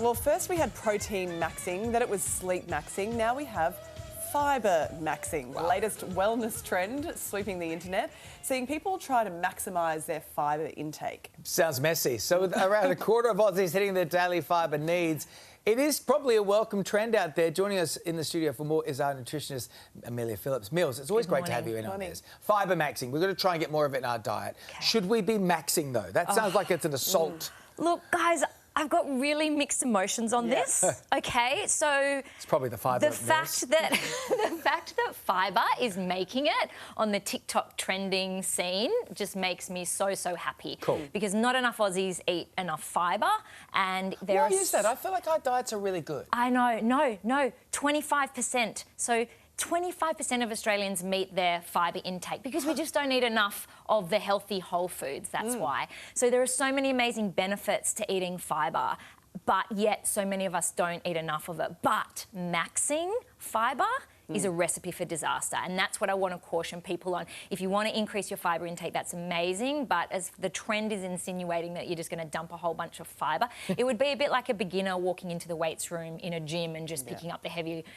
Well, first we had protein maxing, then it was sleep maxing. Now we have fibre maxing, the latest wellness trend sweeping the internet, seeing people try to maximise their fibre intake. Sounds messy. So with around a quarter of Aussies hitting their daily fibre needs, it is probably a welcome trend out there. Joining us in the studio for more is our nutritionist, Amelia Phillips. Mills, it's always great to have you in on this. Fibre maxing, we're going to try and get more of it in our diet. Okay. Should we be maxing, though? That sounds like it's an assault. Look, guys, I've got really mixed emotions on this. Okay, so it's probably the fibre. The fact that fibre is making it on the TikTok trending scene just makes me so happy. Cool. Because not enough Aussies eat enough fibre, and there Why is that? I feel like our diets are really good. I know, no, 25%. So 25% of Australians meet their fibre intake because we just don't eat enough of the healthy whole foods, that's why. So there are so many amazing benefits to eating fibre, but yet so many of us don't eat enough of it. But maxing fibre is a recipe for disaster, and that's what I want to caution people on. If you want to increase your fibre intake, that's amazing, but as the trend is insinuating that you're just going to dump a whole bunch of fibre, it would be a bit like a beginner walking into the weights room in a gym and just picking up the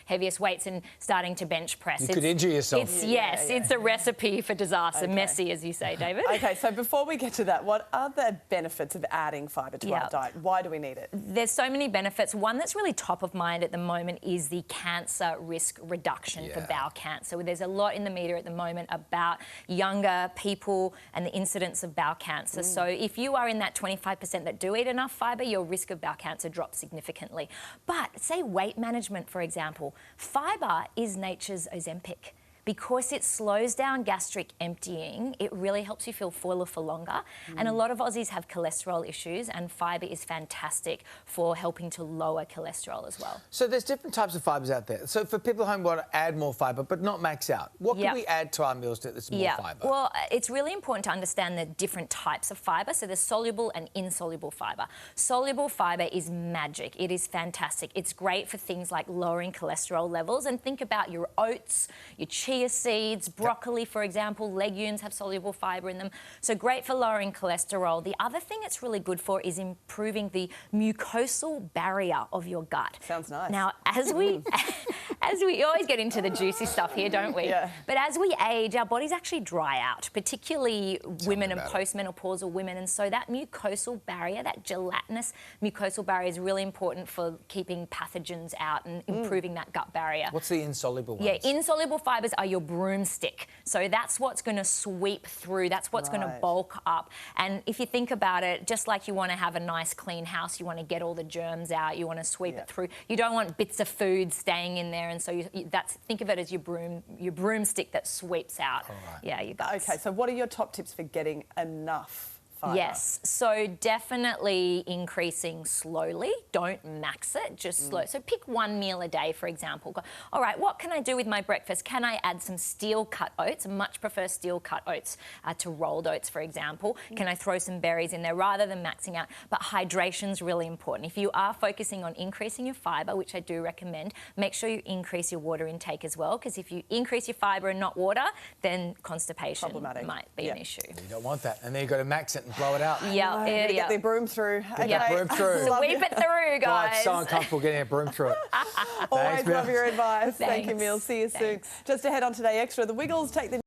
heaviest weights and starting to bench press. You could injure yourself. It's a recipe for disaster. Okay. Messy, as you say, David. Okay, so before we get to that, what are the benefits of adding fibre to our diet? Why do we need it? There's so many benefits. One that's really top of mind at the moment is the cancer risk reduction for bowel cancer. There's a lot in the media at the moment about younger people and the incidence of bowel cancer. So if you are in that 25% that do eat enough fibre, your risk of bowel cancer drops significantly. But say weight management, for example, fibre is nature's Ozempic. Because it slows down gastric emptying, it really helps you feel fuller for longer. And a lot of Aussies have cholesterol issues, and fibre is fantastic for helping to lower cholesterol as well. So there's different types of fibres out there. So for people at home who want to add more fibre but not max out, what can we add to our meals that's more fibre? Well, it's really important to understand the different types of fibre. So there's soluble and insoluble fibre. Soluble fibre is magic. It is fantastic. It's great for things like lowering cholesterol levels. And think about your oats, your chia seeds, broccoli, for example, legumes have soluble fibre in them. So great for lowering cholesterol. The other thing it's really good for is improving the mucosal barrier of your gut. Sounds nice. Now, as we always get into the juicy stuff here, don't we? Yeah. But as we age, our bodies actually dry out, particularly women and postmenopausal women. And so that mucosal barrier, that gelatinous mucosal barrier is really important for keeping pathogens out and improving that gut barrier. What's the insoluble ones? Yeah, insoluble fibres are your broomstick. So that's what's going to sweep through. That's what's going to bulk up. And if you think about it, just like you want to have a nice clean house, you want to get all the germs out, you want to sweep it through. You don't want bits of food staying in there, and so think of it as your broomstick that sweeps out. Yeah, you guys. Okay, so what are your top tips for getting enough fibre? Yes, so definitely increasing slowly. Don't max it, just slow. So pick one meal a day, for example. Go, all right, what can I do with my breakfast? Can I add some steel-cut oats? I much prefer steel-cut oats to rolled oats, for example. Can I throw some berries in there rather than maxing out? But hydration's really important. If you are focusing on increasing your fibre, which I do recommend, make sure you increase your water intake as well, because if you increase your fibre and not water, then constipation might be an issue. You don't want that. And then you've got to max it and blow it out. Get their broom through. Get that broom through. Sweep it through, guys. God, it's so uncomfortable getting a broom through it. Always love your advice. Thanks. Thank you, Mills. See you soon. Just ahead on Today Extra, the Wiggles take the